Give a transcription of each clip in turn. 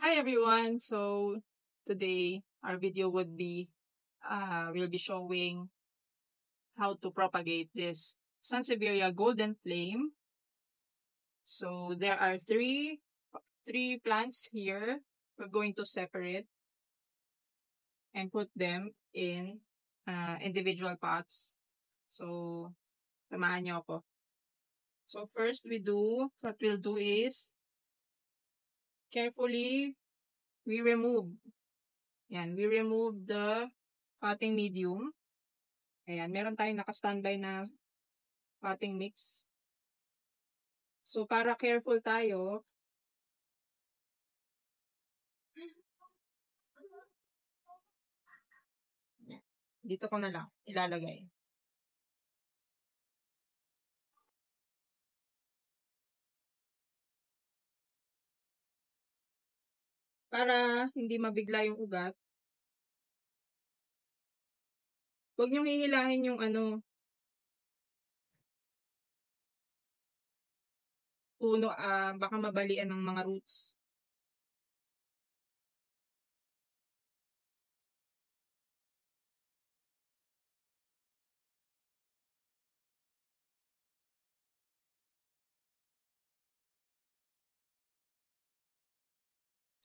Hi everyone. So today our video would be will be showing how to propagate this Sansevieria golden flame. So there are three plants here. We're going to separate and put them in individual pots. So samahan niyo ako. So first what we'll do is carefully we remove the potting medium. Ayan, meron tayong naka-standby na potting mix. So, para careful tayo, dito ko na lang ilalagay. Para hindi mabigla yung ugat, huwag niyong hihilahin yung puno, baka mabalian ng mga roots.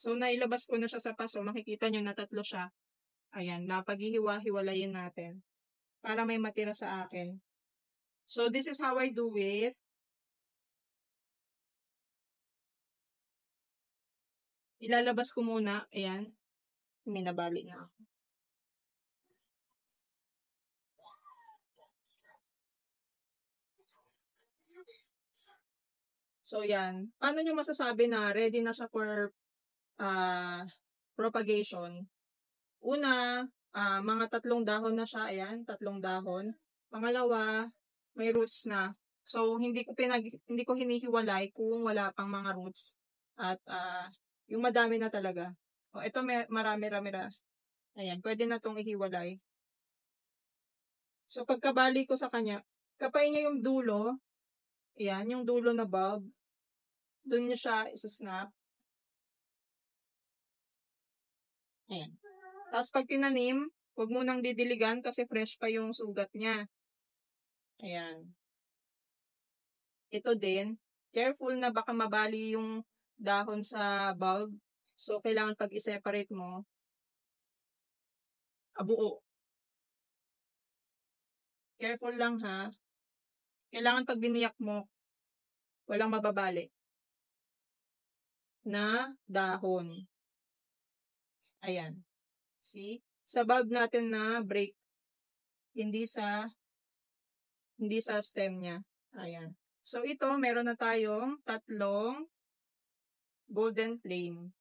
So, nailabas ko na siya sa paso. Makikita nyo na tatlo siya. Ayan, napaghihiwa-hiwalayin natin para may matira sa akin. So, this is how I do it. Ilalabas ko muna. Ayan, may nabali na ako. So, yan. Paano nyo masasabi na ready na siya for propagation? Una, mga 3 dahon na siya. Ayan, 3 dahon. Pangalawa, may roots na. So, hindi ko hinihiwalay kung wala pang mga roots. At yung madami na talaga. O, ito marami-rami na. Ayan, pwede na tong ihiwalay. So, pagkabali ko sa kanya, kapain niya yung dulo. Ayan, yung dulo na bulb. Doon niya siya isa-snap. Ayan. Tapos pag tinanim, huwag mo nang didiligan kasi fresh pa yung sugat niya. Ayan. Ito din, careful na baka mabali yung dahon sa bulb. So, kailangan pag i-separate mo, buo. Careful lang ha. Kailangan pag biniyak mo, walang mababali na dahon. Ayan. See? Sa bulb natin na break, hindi sa stem niya. Ayan. So, ito, meron na tayong 3 golden flame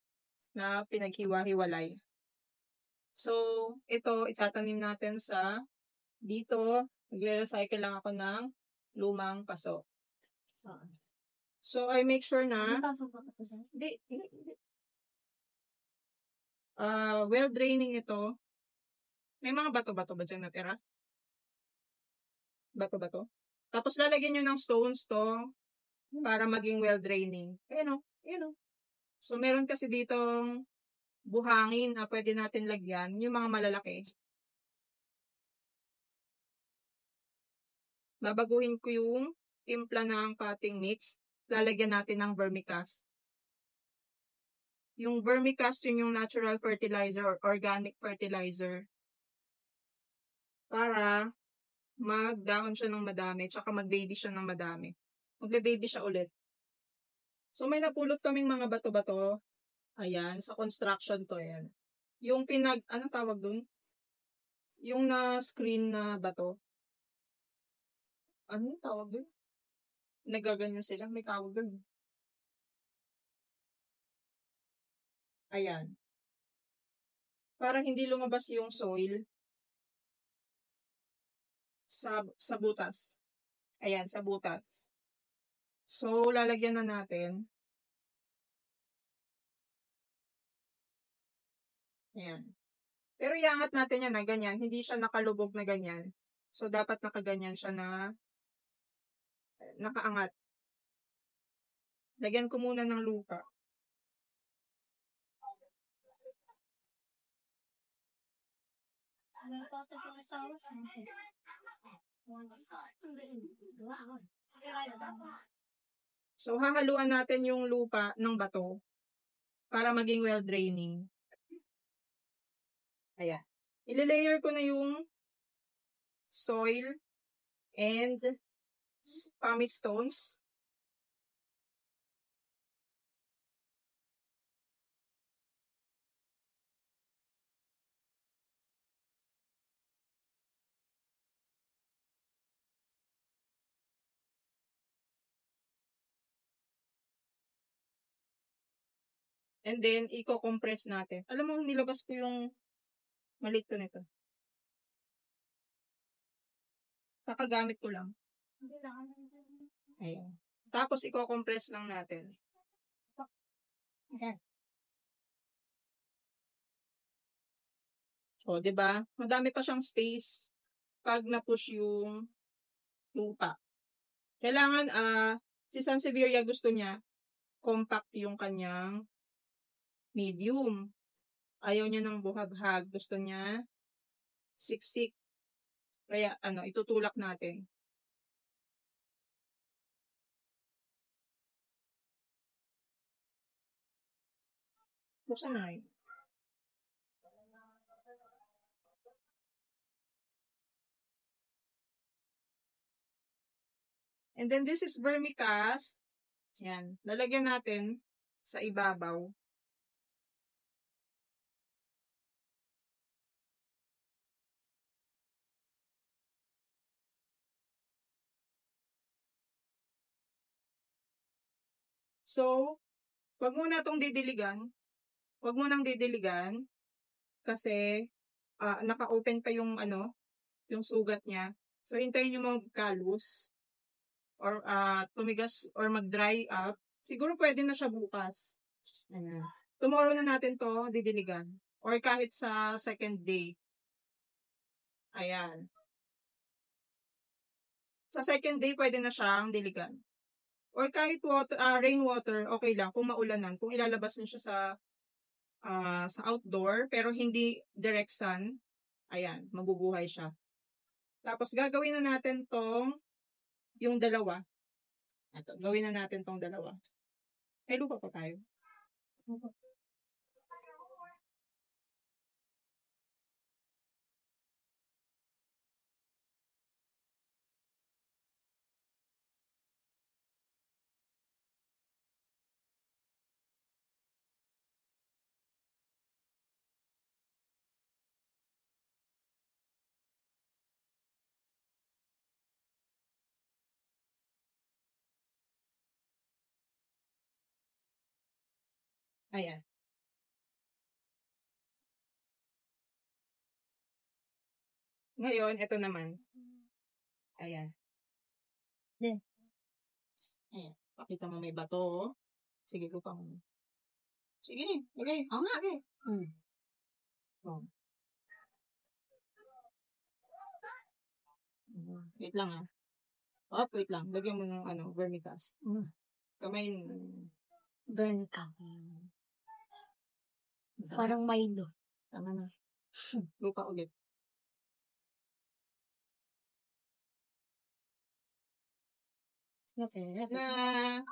na pinaghiwa-hiwalay. So, ito, itatanim natin sa dito. Magre-recycle lang ako ng lumang paso. So, I make sure na hindi. Well draining ito. May mga bato-bato ba dyan natira? Bato-bato. Tapos lalagyan nyo ng stones to para maging well draining. Ayan o. So, meron kasi ditong buhangin na pwede natin lagyan. Yung mga malalaki. Babaguhin ko yung timpla ng potting mix. Lalagyan natin ng vermicast. Yung vermicast yung natural fertilizer or organic fertilizer. Para magdahon siya ng madami, tsaka mag-baby siya ng madami. Magbe-baby siya ulit. So, may napulot kaming mga bato-bato. Ayan, sa construction to yan. Yung anong tawag dun? Yung na-screen na bato. Anong tawag dun? Nagaganyan sila, may tawag dun. Ayan. Para hindi lumabas yung soil sa butas. Ayan, sa butas. So, lalagyan na natin. Ayan. Pero iangat natin yan na ganyan. Hindi siya nakalubog na ganyan. So, dapat nakaganyan siya na nakaangat. Lagyan ko muna ng lupa. So, hahaluan natin yung lupa ng bato para maging well draining. Ayan. Ile-layer ko na yung soil and pumice stones. And then, i-compress natin. Alam mo, nilabas ko yung maliit ko nito. Kakagamit ko lang. Ayan. Tapos, i-compress lang natin. O, diba? Madami pa siyang space pag na-push yung lupa. Kailangan, si Sansevieria gusto niya, compact yung kanyang medium. Ayaw niya ng buhaghag. Gusto niya siksik. Kaya, itutulak natin. Buksan na yun. And then, this is vermicast. Yan. Lalagyan natin sa ibabaw. So, wag mo na itong didiligan. Wag mo nang didiligan kasi naka-open pa yung yung sugat niya. So, hintayin nyo magkalus or tumigas or mag-dry up. Siguro pwede na siya bukas. Ayan. Tomorrow na natin to didiligan or kahit sa second day. Ayan. Sa second day, pwede na siyang diligan. Or kahit rainwater, okay lang kung maulanan. Kung ilalabas niyo siya sa outdoor, pero hindi direct sun, ayan, mabubuhay siya. Tapos, gagawin na natin yung dalawa. Ito, gawin na natin tong dalawa. May lupa pa tayo. Ayan. Ngayon, ito naman. Ayan. Ayan. Pakita mo may bato. Sige, lupa mo. Sige, lagay. Oo nga. Okay. Oh. Wait lang wait lang. Lagyan mo ng vermicast. Kamay. Vermicast. Parang Milo. Tama na. Lupa ulit. Okay. Na.